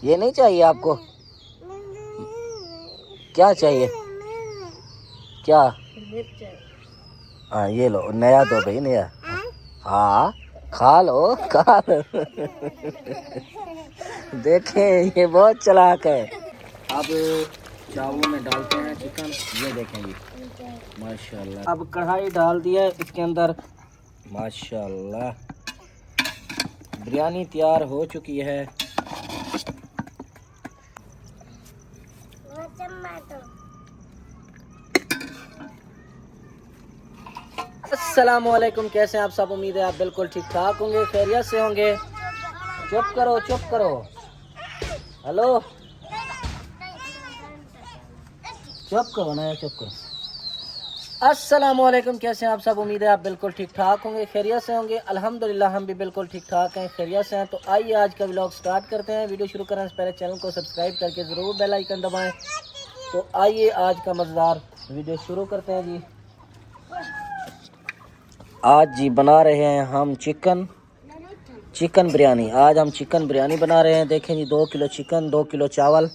ये नहीं चाहिए आपको? क्या चाहिए? क्या? हाँ ये लो, नया दो भाई, नया। हाँ खा लो, खा लो। देखें ये बहुत चालाक है। अब चावलों में डालते हैं चिकन। ये देखें जी, माशाल्लाह। अब कढ़ाई डाल दिया इसके अंदर, माशाल्लाह बिरयानी तैयार हो चुकी है। अस्सलामुअलैकुम, कैसे हैं आप सब? उम्मीद है आप बिल्कुल ठीक ठाक होंगे, खैरियत से होंगे। चुप करो, चुप करो। हेलो, चुप करो ना, चुप करो। अस्सलामुअलैकुम, कैसे हैं आप सब? उम्मीद है आप बिल्कुल ठीक ठाक होंगे, खैरियत से होंगे। अल्हम्दुलिल्लाह हम भी बिल्कुल ठीक ठाक हैं, खैरियत से हैं। तो आइए आज का व्लॉग स्टार्ट करते हैं। वीडियो शुरू करने से पहले चैनल को सब्सक्राइब करके ज़रूर बेल आइकन दबाएं। तो आइए आज का मज़ेदार वीडियो शुरू करते हैं जी। आज जी बना रहे हैं हम चिकन बिरयानी। आज हम चिकन बिरयानी बना रहे हैं। देखें जी, 2 किलो चिकन, 2 किलो चावल,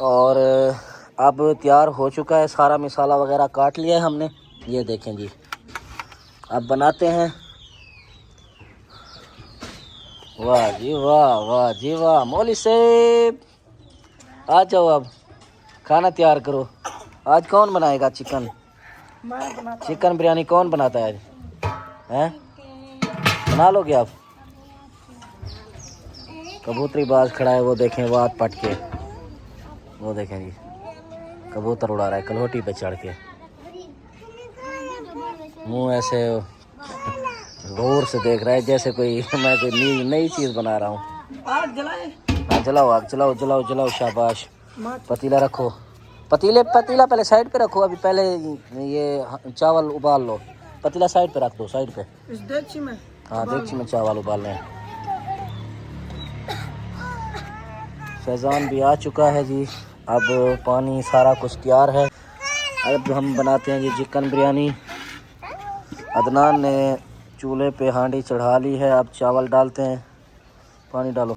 और अब तैयार हो चुका है। सारा मसाला वगैरह काट लिया है हमने। ये देखें जी, अब बनाते हैं। वाह जी वाह, वाह जी वाह। मौली सेब आ जाओ, अब खाना तैयार करो। आज कौन बनाएगा चिकन बिरयानी? कौन बनाता है आज? हैं, बना लोगे आप? कबूतरी बाज खड़ा है, वो देखें, वात पट के। वो देखें जी, कबूतर उड़ा रहा है कलहोटी पे चढ़ के। मुंह ऐसे गौर से देख रहा है जैसे कोई मैं कोई नई चीज बना रहा हूँ। आग जलाए? हाँ जलाओ, आग जलाओ, जलाओ जलाओ, शाबाश। पतीला रखो, पतीला पहले साइड पे रखो। अभी पहले ये चावल उबाल लो। पतीला साइड पे रख दो, साइड पे। इस देगची में? हाँ, देगची में चावल उबाल लें। फैज़ान भी आ चुका है जी। अब पानी सारा कुछ तैयार है। अब हम बनाते हैं ये चिकन बिरयानी। अदनान ने चूल्हे पे हांडी चढ़ा ली है। अब चावल डालते हैं। पानी डालो।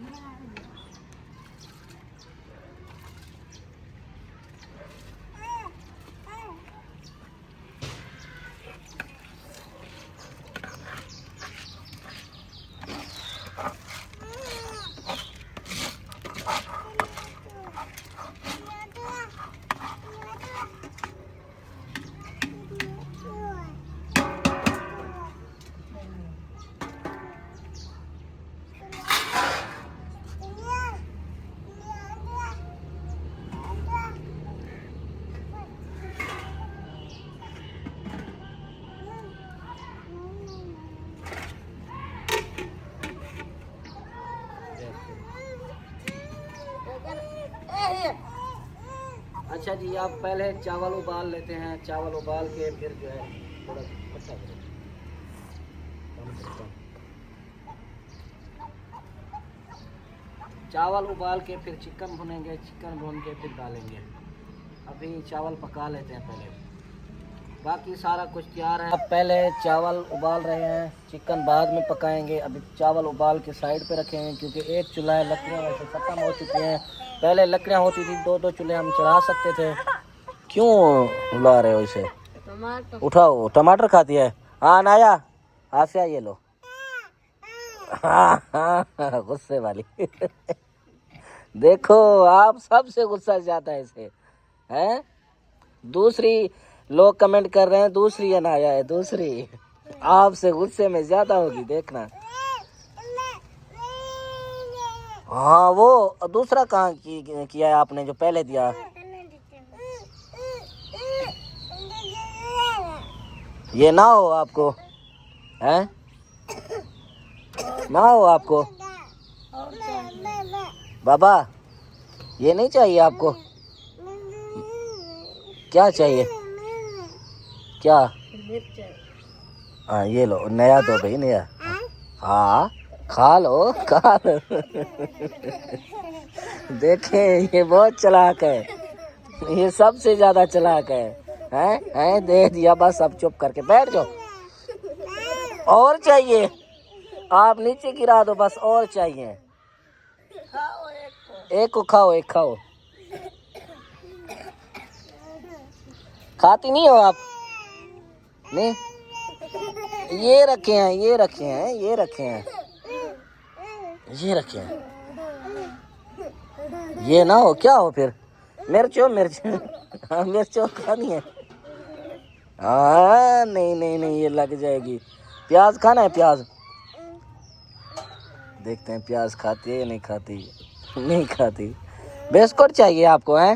अच्छा जी, आप पहले चावल उबाल लेते हैं। चावल उबाल के फिर जो है थोड़ा अच्छा करो, चावल उबाल के फिर चिकन भुनेंगे। चिकन भून के फिर डालेंगे। अभी चावल पका लेते हैं पहले, बाकी सारा कुछ तैयार है। अब पहले चावल उबाल रहे हैं, चिकन बाद में पकाएंगे। अभी चावल उबाल के साइड पे रखेंगे क्योंकि एक चूल्हा है, लकड़ियाँ वैसे ख़त्म हो चुकी हैं। पहले लकड़ियाँ होती थी, 2-2 चूल्हे हम चढ़ा सकते थे। क्यों बुला रहे हो इसे? उठाओ, टमाटर खाती है? हाँ नाया, आसिया ये लो। हाँ गुस्से वाली। देखो, आप सबसे गुस्सा जाता है इसे, हैं? दूसरी लोग कमेंट कर रहे हैं दूसरी अनाया है, दूसरी आपसे गुस्से में ज्यादा होगी, देखना। हाँ, वो दूसरा कहाँ किया है आपने जो पहले दिया? ये ना हो आपको, हैं? ना हो आपको बाबा, ये नहीं चाहिए आपको? क्या चाहिए? क्या? हाँ ये लो, नया दो भाई, नया। हाँ खा लो, खा लो। देखें ये बहुत चालाक है, ये सबसे ज्यादा चालाक है। हैं दे दिया, बस अब चुप करके बैठ जाओ। और चाहिए? आप नीचे गिरा दो, बस और चाहिए। एक को खाओ, एक खाओ। खाती नहीं हो आप? नहीं, ये रखे हैं, ये रखे हैं, ये रखे हैं, ये रखे हैं। ये ना हो, क्या हो फिर? मिर्च हो, मिर्च। हाँ, मिर्च हो, खानी है। हाँ, नहीं नहीं नहीं, ये लग जाएगी। प्याज खाना है, प्याज। देखते हैं प्याज खाती है या नहीं खाती। नहीं खाती। बिस्कुट चाहिए आपको, है?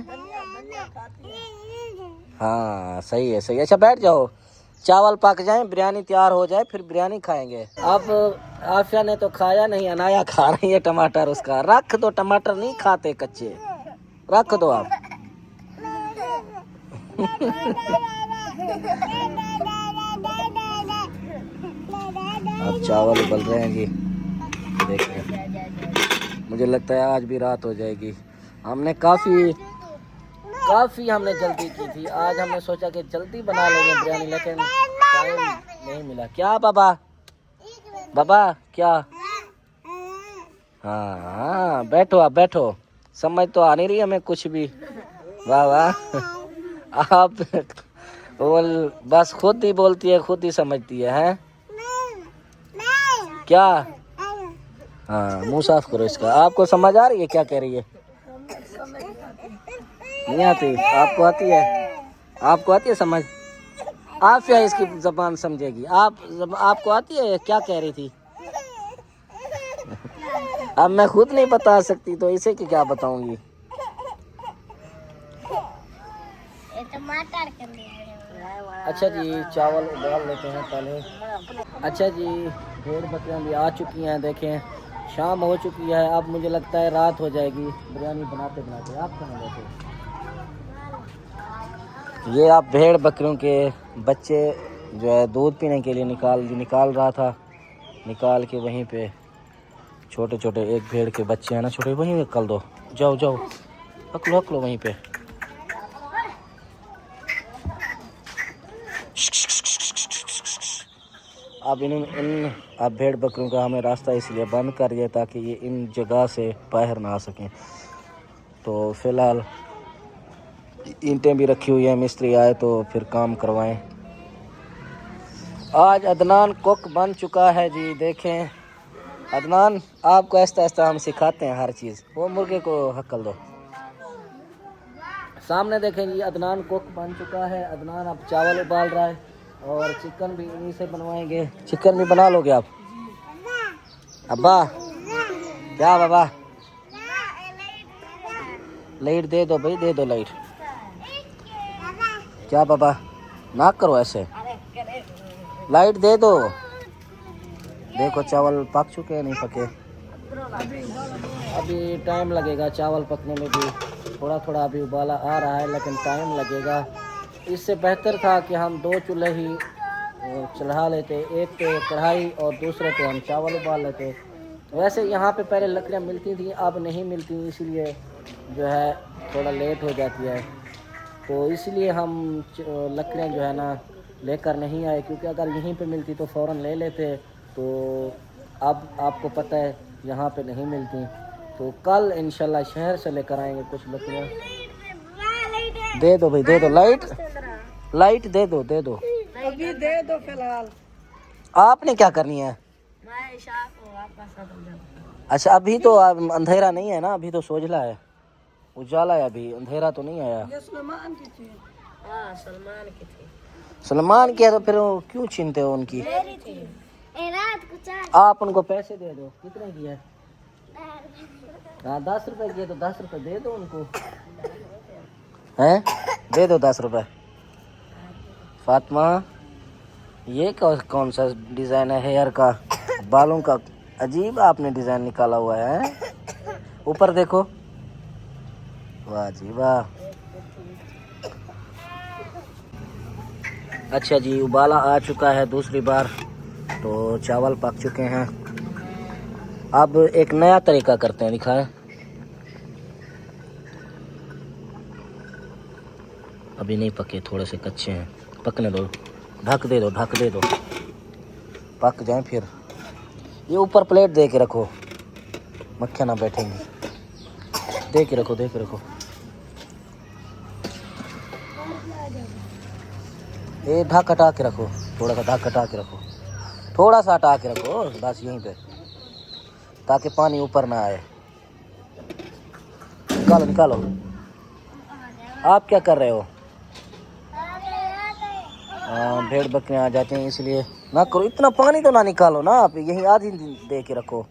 हाँ, सही है, सही है। अच्छा, बैठ जाओ, चावल पक जाए, बिरयानी तैयार हो जाए, फिर बिरयानी खाएंगे। अब आफिया ने तो खाया नहीं, अनाया खा रही है टमाटर उसका। रख दो, टमाटर नहीं खाते कच्चे, रख दो आप। अब चावल उबल रहे हैं जी, देखिए। मुझे लगता है आज भी रात हो जाएगी। हमने काफ़ी हमने जल्दी की थी। आज हमने सोचा कि जल्दी बना लेंगे बिरयानी, लेकिन टाइम नहीं मिला। क्या बाबा? बाबा क्या? हाँ हाँ, बैठो आप, बैठो। समझ तो आ नहीं रही हमें कुछ भी। वाह वाह, आप बोल, बस खुद ही बोलती है, खुद ही समझती है? क्या? हाँ, मुंह साफ करो इसका। आपको समझ आ रही है क्या कह रही है? नहीं आती? आपको आती है? आपको आती है समझ? आप क्या इसकी जबान समझेगी? आपको आती है? क्या कह रही थी? अब मैं खुद नहीं बता सकती तो इसे की क्या बताऊंगी? अच्छा जी, चावल उबाल लेते हैं पहले। अच्छा जी, भेड़ बकरियां भी आ चुकी हैं। देखें, शाम हो चुकी है। अब मुझे लगता है रात हो जाएगी बिरयानी बनाते बनाते। आप कहाँ बैठे? ये आप भेड़ बकरियों के बच्चे जो है दूध पीने के लिए निकाल रहा था। निकाल के वहीं पे छोटे छोटे, एक भेड़ के बच्चे हैं ना छोटे, वहीं पे कर दो। जाओ जाओ, रख लो वहीं पे। अब अब भेड़ बकरियों का हमें रास्ता इसलिए बंद कर दिया ताकि ये इन जगह से बाहर ना आ सकें। तो फिलहाल ईंटें भी रखी हुई हैं, मिस्त्री आए तो फिर काम करवाएं। आज अदनान कुक बन चुका है जी। देखें अदनान, आपको ऐसा ऐसा हम सिखाते हैं हर चीज़। वो मुर्गे को हक्कल दो। सामने देखें जी, अदनान कुक बन चुका है। अदनान अब चावल उबाल रहा है और चिकन भी इन्हीं से बनवाएंगे। चिकन भी बना लोगे आप? अब्बा क्या? बाबा लाइट दे दो भाई, दे दो लाइट। क्या बाबा, ना करो ऐसे, लाइट दे दो। देखो चावल पक चुके हैं, नहीं पके? अभी टाइम लगेगा चावल पकने में भी। थोड़ा थोड़ा अभी उबाला आ रहा है, लेकिन टाइम लगेगा। इससे बेहतर था कि हम 2 चूल्हे ही चढ़ा लेते, एक पे कढ़ाई और दूसरे पे हम चावल उबाल लेते। वैसे यहाँ पे पहले लकड़ियाँ मिलती थी, अब नहीं मिलती, इसीलिए जो है थोड़ा लेट हो जाती है। तो इसलिए हम लकड़ियाँ जो है ना लेकर नहीं आए, क्योंकि अगर यहीं पे मिलती तो फ़ौरन ले लेते। तो अब आपको पता है यहाँ पे नहीं मिलती, तो कल इंशाल्लाह शहर से लेकर आएंगे कुछ लकड़ियाँ। दे दो भाई, दे दो लाइट, लाइट दे दो, दे दो अभी दे दो फिलहाल। आपने क्या करनी है? अच्छा, अभी तो अंधेरा नहीं है ना, अभी तो सोझला है, उजाला है, अभी अंधेरा तो नहीं आया। ये सलमान की थी। हाँ, सलमान की थी। सलमान की है तो फिर क्यों छीनते हो उनकी? आप उनको पैसे दे दो। कितने की है? हाँ, 10 रुपए की है तो 10 रुपए दे दो उनको। हैं? दे दो 10 रुपए। फातिमा, ये कौन सा डिज़ाइन है हेयर का? बालों का अजीब आपने डिज़ाइन निकाला हुआ है। ऊपर देखो, वाह जी वाह। अच्छा जी, उबाला आ चुका है दूसरी बार, तो चावल पक चुके हैं। अब एक नया तरीका करते हैं, दिखाएं। अभी नहीं पके, थोड़े से कच्चे हैं, पकने दो। ढक दे दो, ढक दे दो, पक जाएं फिर। ये ऊपर प्लेट दे के रखो, मक्खियाँ ना बैठेंगी। देख रखो देख रखो। ये ढक हटा के रखो, थोड़ा सा ढक हटा के रखो, थोड़ा सा हटा के रखो बस यहीं पे, ताकि पानी ऊपर ना आए। निकालो निकालो। आप क्या कर रहे हो? भेड़ बकरियां आ जाते हैं इसलिए ना करो, इतना पानी तो ना निकालो ना, आप यहीं आधी दे के रखो।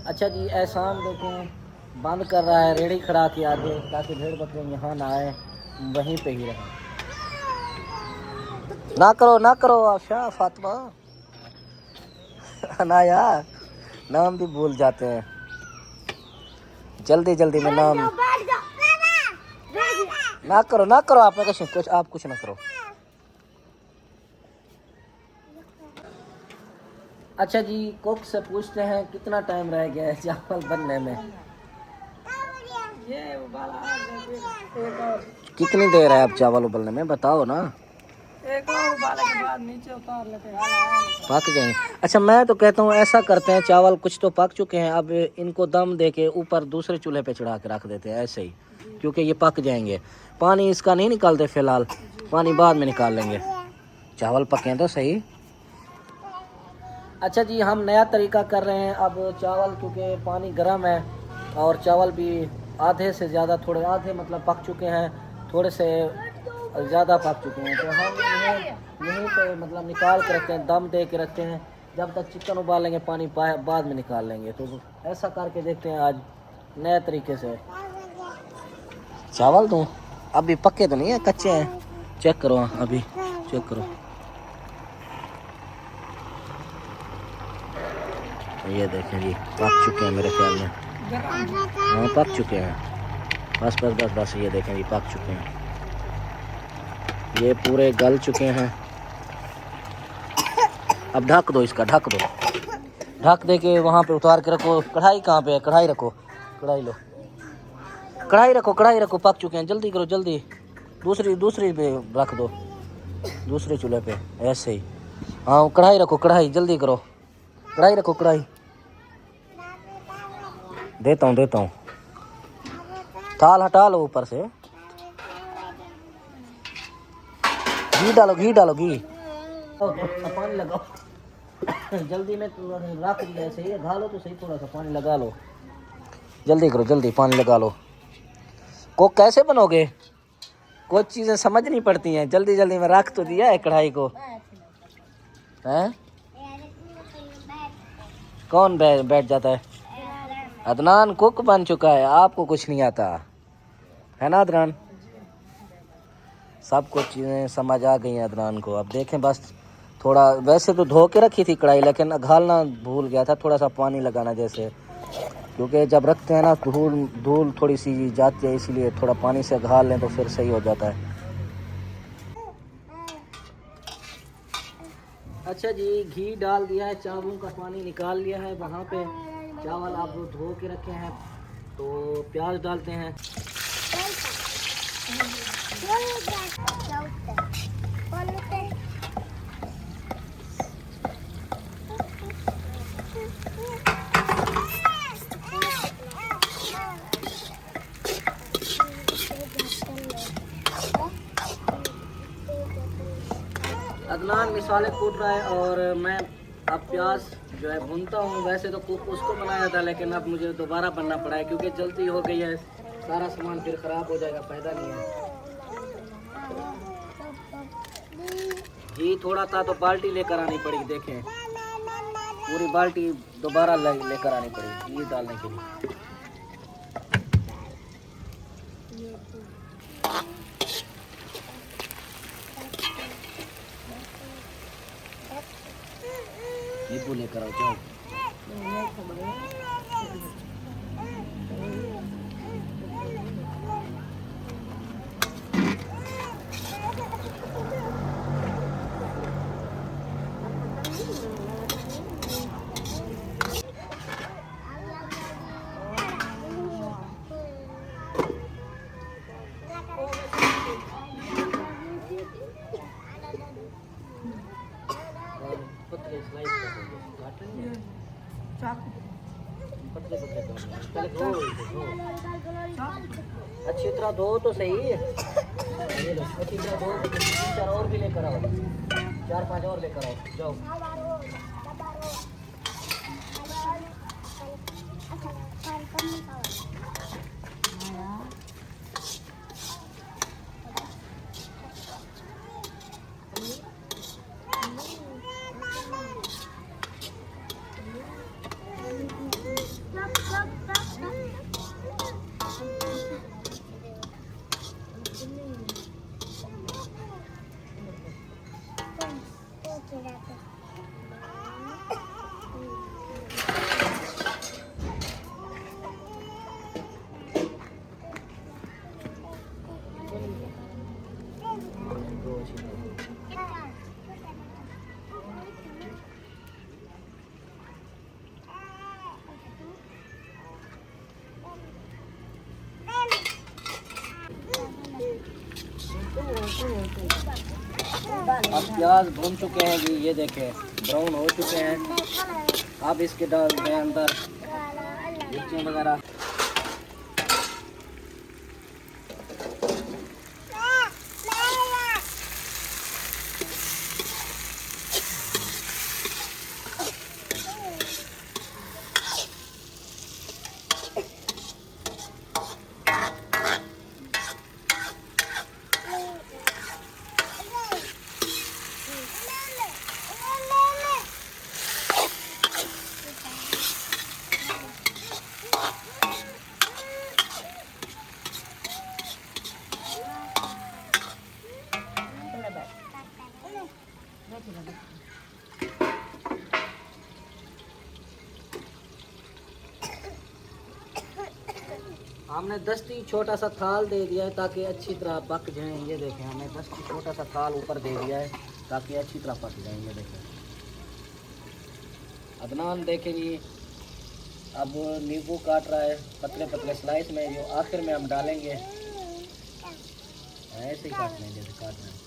अच्छा जी, एहसान देखें बंद कर रहा है रेड़ी खड़ा के आगे, ताकि भेड़ बकरियां यहाँ ना आए, वहीं पे ही रहें। ना करो आशा फातिमा। ना यार, नाम भी भूल जाते हैं जल्दी जल्दी में नाम। ना करो आप कुछ आप कुछ ना करो। अच्छा जी, कुक से पूछते हैं कितना टाइम रह गया है चावल बनने में। ये उबाला एक और, कितनी देर है अब चावल उबलने में, बताओ ना। एक और उबाले के बाद नीचे उतार लेते हैं। पक जाएंगे। अच्छा मैं तो कहता हूँ ऐसा करते हैं, चावल कुछ तो पक चुके हैं, अब इनको दम दे के ऊपर दूसरे चूल्हे पे चढ़ा के रख देते हैं ऐसे ही, क्योंकि ये पक जाएंगे। पानी इसका नहीं निकालते फिलहाल, पानी बाद में निकाल लेंगे, चावल पके तो सही। अच्छा जी, हम नया तरीका कर रहे हैं अब चावल, क्योंकि पानी गर्म है और चावल भी आधे से ज़्यादा, थोड़े आधे मतलब पक चुके हैं, थोड़े से ज़्यादा पक चुके हैं, तो हम यहीं पे मतलब निकाल के रखते हैं, दम दे के रखते हैं, जब तक चिकन उबालेंगे पानी बाद में निकाल लेंगे। तो ऐसा करके देखते हैं आज नए तरीके से। चावल दूँ? अभी पक्के तो नहीं है, कच्चे हैं, चेक करो अभी, चेक करो। ये देखें जी, पक चुके हैं मेरे ख्याल में। हाँ पक चुके हैं, बस बस बस बस, ये देखें जी पक चुके हैं, ये पूरे गल चुके हैं। अब ढक दो इसका, ढक दो, ढक दे के वहाँ पे उतार के रखो। कढ़ाई कहाँ पे है? कढ़ाई रखो, कढ़ाई लो, कढ़ाई रखो, कढ़ाई रखो, पक चुके हैं, जल्दी करो जल्दी। दूसरी पे रख दो, दूसरे चूल्हे पे ऐसे ही। हाँ कढ़ाई रखो, कढ़ाई जल्दी करो, कढ़ाई रखो, कढ़ाई देता हूँ। थाल हटा लो ऊपर से, घी डालो, घी पानी लगाओ जल्दी में रख दिया ऐसे ही, घा लो तो सही, थोड़ा सा पानी लगा लो, जल्दी करो, जल्दी पानी लगा लो। को कैसे बनोगे, कुछ चीज़ें समझ नहीं पड़ती हैं, जल्दी जल्दी में रख तो दिया है कढ़ाई को। हैं? कौन बैठ जाता है? अदनान कुक बन चुका है, आपको कुछ नहीं आता है ना अदनान? सब कुछ चीज़ें समझ आ गई हैं अदनान को। अब देखें बस थोड़ा, वैसे तो धो के रखी थी कढ़ाई, लेकिन घालना भूल गया था, थोड़ा सा पानी लगाना जैसे, क्योंकि जब रखते हैं ना धूल थोड़ी सी जाती है, इसीलिए थोड़ा पानी से घाल लें तो फिर सही हो जाता है। अच्छा जी, घी डाल दिया है, चावलों का पानी निकाल लिया है, वहाँ पे चावल आप धो के रखे हैं, तो प्याज डालते हैं। अदनान मिसाले कूट रहा है और मैं अब प्याज जो है भूनता हूँ। वैसे तो कुक उसको बनाया था, लेकिन अब मुझे दोबारा बनना पड़ा है, क्योंकि जल्दी हो गई है, सारा सामान फिर ख़राब हो जाएगा, फ़ायदा नहीं है। घी थोड़ा था तो बाल्टी लेकर आनी पड़ी, देखें पूरी बाल्टी दोबारा लेकर आनी पड़ी घी डालने के लिए। नींबू लेकर आओ, जाओ। पतले पतले करने हैं। पहले धो इसे, धो अच्छी तरह, धो तो सही। ये लो, अच्छी तरह धो। 3-4 और भी लेकर आओ, 4-5 और लेकर आओ, जाओ। अब प्याज भून चुके हैं जी, ये देखें ब्राउन हो चुके हैं। अब इसके डालते हैं अंदर मिर्ची वगैरह। हमने दस्ती छोटा सा थाल दे दिया है ताकि अच्छी तरह पक जाए। ये देखें, हमने दस्ती छोटा सा थाल ऊपर दे दिया है ताकि अच्छी तरह पक जाए। ये देखें अदनान, देखें जी अब नींबू काट रहा है पतले पतले स्लाइस में, जो आखिर में हम डालेंगे। ऐसे ही काट लेंगे जैसे काट रहे हैं।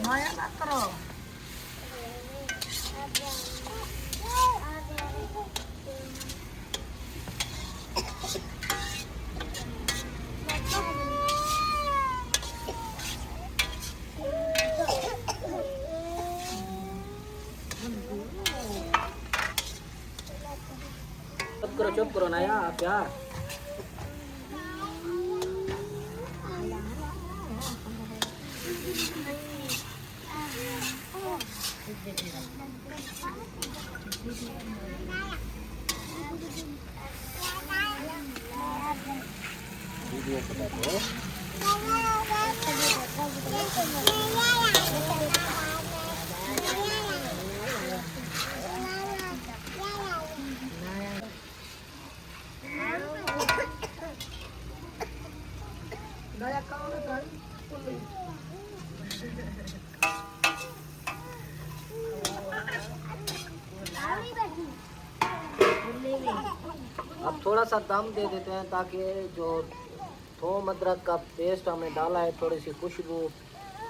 माया ना करो। चुप करो ना यार, प्यार। वीडियो बता दो। अब थोड़ा सा दम दे देते हैं ताकि जो थोम अदरक का पेस्ट हमने डाला है, थोड़ी सी खुशबू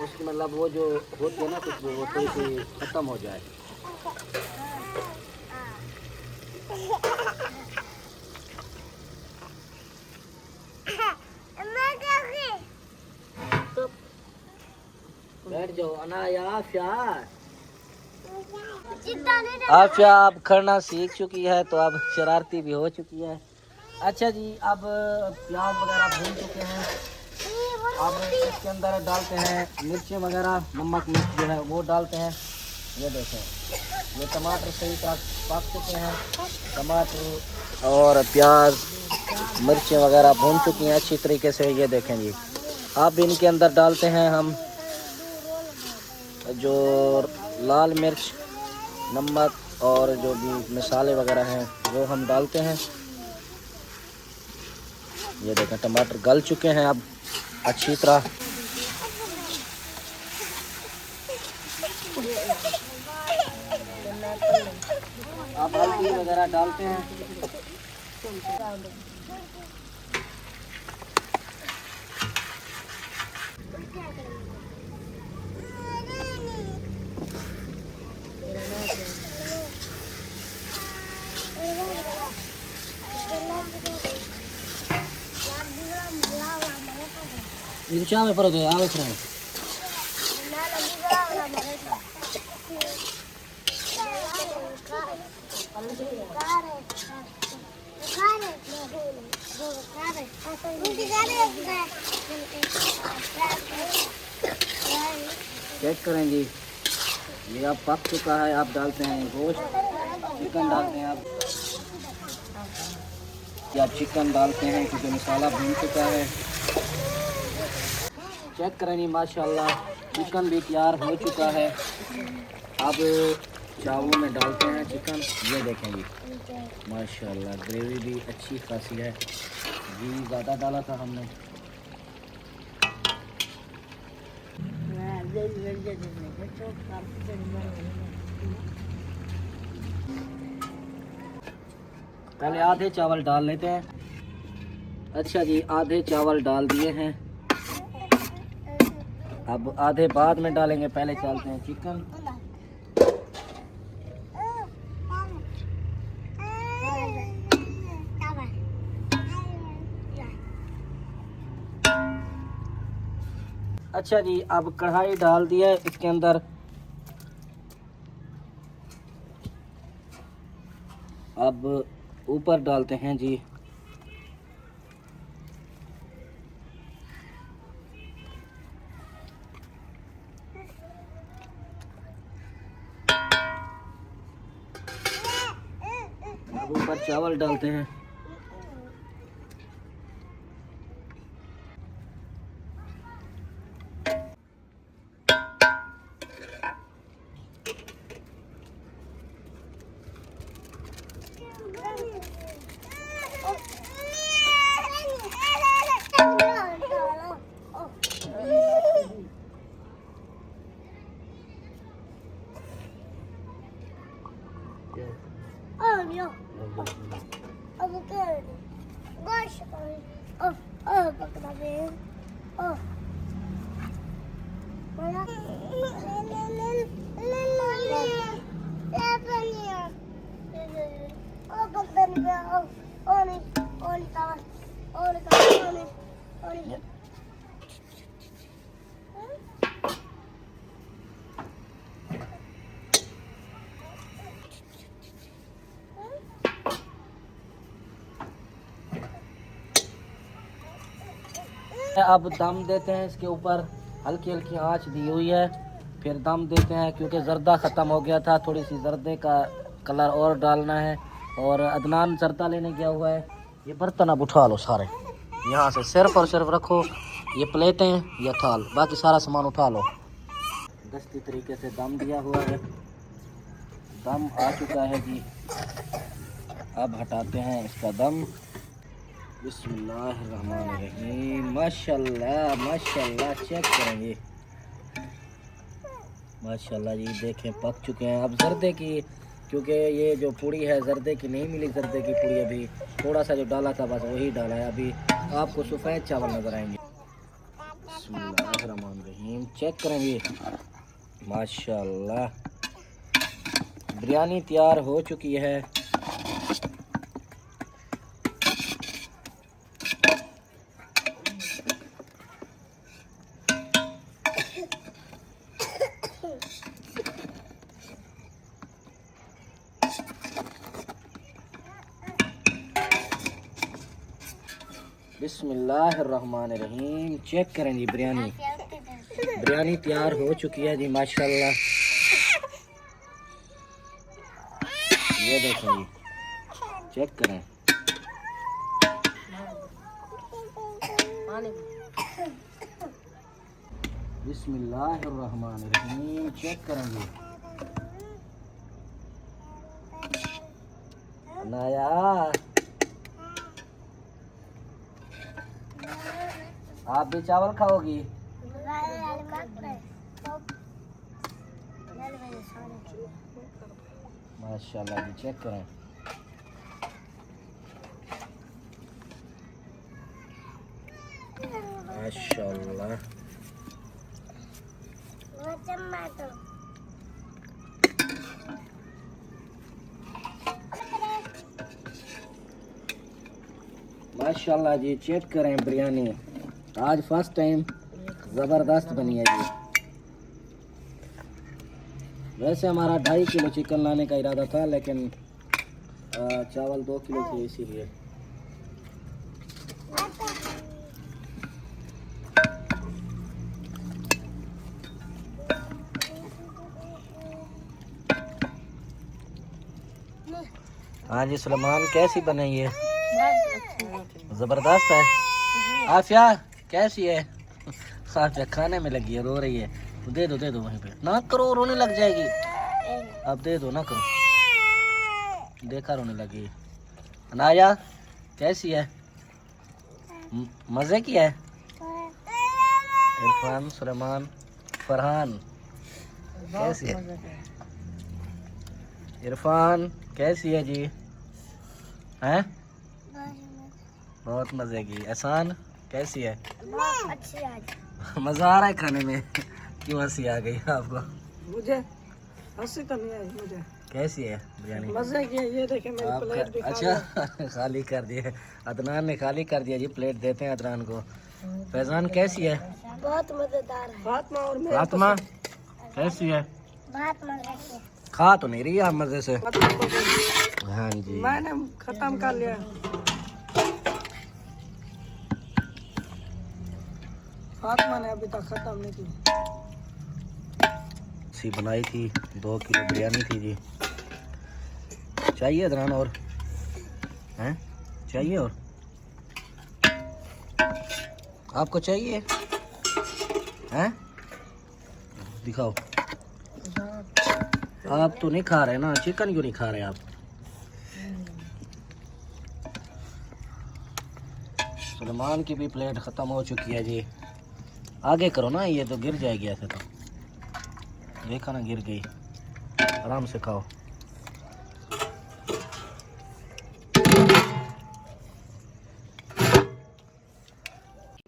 उसकी, मतलब वो जो होती है ना खुशबू, वो थोड़ी सी ख़त्म हो जाए। बैठ जाओ अनाया। आफिया अब खड़ना सीख चुकी है तो अब शरारती भी हो चुकी है। अच्छा जी, अब प्याज वगैरह भून चुके हैं। अब इसके अंदर डालते हैं मिर्ची वगैरह, नमक मिर्च जो है वो डालते हैं। ये देखें, ये टमाटर सही तरह पक चुके हैं। टमाटर और प्याज मिर्ची वगैरह भून चुकी हैं अच्छी तरीके से। ये देखें जी, अब इनके अंदर डालते हैं हम जो लाल मिर्च, नमक और जो भी मसाले वगैरह हैं वो हम डालते हैं। ये देखें टमाटर गल चुके हैं अब अच्छी तरह। अब हल्दी वगैरह डालते हैं। ಇದು ಚಾವೆ ಬರೋದು ಯಾವ ಹೆಸರು? चेक करेंगे ये अब पक चुका है। आप डालते हैं गोश्त, चिकन डालते हैं आप या चिकन डालते हैं क्योंकि मसाला भून चुका है। चेक करेंगे माशाल्लाह चिकन भी तैयार हो चुका है। अब चावल में डालते हैं चिकन। ये देखेंगे माशाल्लाह ग्रेवी भी अच्छी खासी है। घी ज़्यादा डाला था हमने। पहले आधे चावल डाल लेते हैं। अच्छा जी आधे चावल डाल दिए हैं। अब आधे बाद में डालेंगे। पहले डालते हैं चिकन। अच्छा जी अब कढ़ाई डाल दिया है। इसके अंदर अब ऊपर डालते हैं जी अब ऊपर चावल डालते हैं। अब दम देते हैं। इसके ऊपर हल्की हल्की आंच दी हुई है। फिर दम देते हैं क्योंकि जर्दा ख़त्म हो गया था। थोड़ी सी जर्दे का कलर और डालना है। और अदनान जर्दा लेने गया हुआ है। ये बर्तन अब उठा लो सारे यहाँ से। सिर्फ और सिर्फ रखो ये प्लेटें या थाल, बाकी सारा सामान उठा लो। दस्ती तरीके से दम दिया हुआ है। दम आ चुका है जी। अब हटाते हैं इसका दम। बिस्मिल्लाहिर्रहमानिर्रहीम। माशाल्लाह माशाल्लाह चेक करेंगे माशाल्लाह जी देखें पक चुके हैं। अब जर्दे की क्योंकि ये जो पूड़ी है जर्दे की नहीं मिली। जर्दे की पूड़ी अभी थोड़ा सा जो डाला था बस वही डाला है। अभी आपको सफ़ेद चावल नज़र आएंगे। बिस्मिल्लाहिर्रहमानिर्रहीम चेक करेंगे माशाल्लाह बिरयानी तैयार हो चुकी है। बिस्मिल्लाहिर्रहमानिर्रहीम चेक करेंगे बिरयानी तैयार हो चुकी है जी माशाल्लाह। ये देखो जी चेक करें। बिस्मिल्लाहिर्रहमानिर्रहीम चेक करेंगे। अनाया आप भी चावल खाओगी? माशाल्लाह जी, चेक करें। माशाल्लाह। माशाल्लाह जी, चेक करें बिरयानी आज फर्स्ट टाइम ज़बरदस्त बनी है जी। वैसे हमारा 2.5 किलो चिकन लाने का इरादा था, लेकिन चावल 2 किलो थे इसीलिए। हाँ जी सुलेमान, कैसी बनी ये? ज़बरदस्त है। आफिया कैसी है? आफिया खाने में लगी है, रो रही है। दे दो वहीं पे, ना करो रोने लग जाएगी। अब दे दो, ना करो, देखा रोने लगी। अनाया कैसी है? मज़े की है? इरफान, सुलेमान, फरहान कैसी है? इरफान कैसी है जी? हैं? बहुत मज़े की। एहसान कैसी है? अच्छी आज मज़ा आ रहा है खाने में? क्यों हंसी आ गई आपको? मुझे हंसी तो नहीं आई मुझे। कैसी है बिरयानी? मजे की है। ये देखे मेरी प्लेट भी आपका अच्छा खाली कर दिए। अदनान ने खाली कर दिया जी, प्लेट देते हैं अदनान को। फैजान कैसी है? बहुत मजेदार है। फातिमा और मैं फातिमा कैसी है? बहुत मजे की। खा तो नहीं रही है आप मज़े से? हाँ जी, मैंने खत्म कर लिया। फातिमा ने अभी तक खत्म नहीं की। सी बनाई थी, 2 किलो बिरयानी थी जी। चाहिए अदनान और? हैं चाहिए और? आपको चाहिए? हैं दिखाओ। आप तो नहीं खा रहे ना चिकन, क्यों नहीं खा रहे आप? सुलेमान की भी प्लेट ख़त्म हो चुकी है जी। आगे करो ना, ये तो गिर जाएगी ऐसे तो। देखा ना, गिर गई। आराम से खाओ।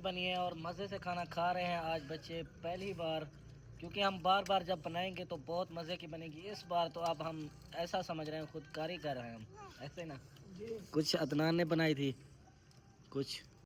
बनी है और मज़े से खाना खा रहे हैं आज बच्चे पहली बार, क्योंकि हम बार बार जब बनाएंगे तो बहुत मज़े की बनेगी। इस बार तो अब हम ऐसा समझ रहे हैं खुद कारी कर रहे हैं हम, ऐसे ना। कुछ अदनान ने बनाई थी, कुछ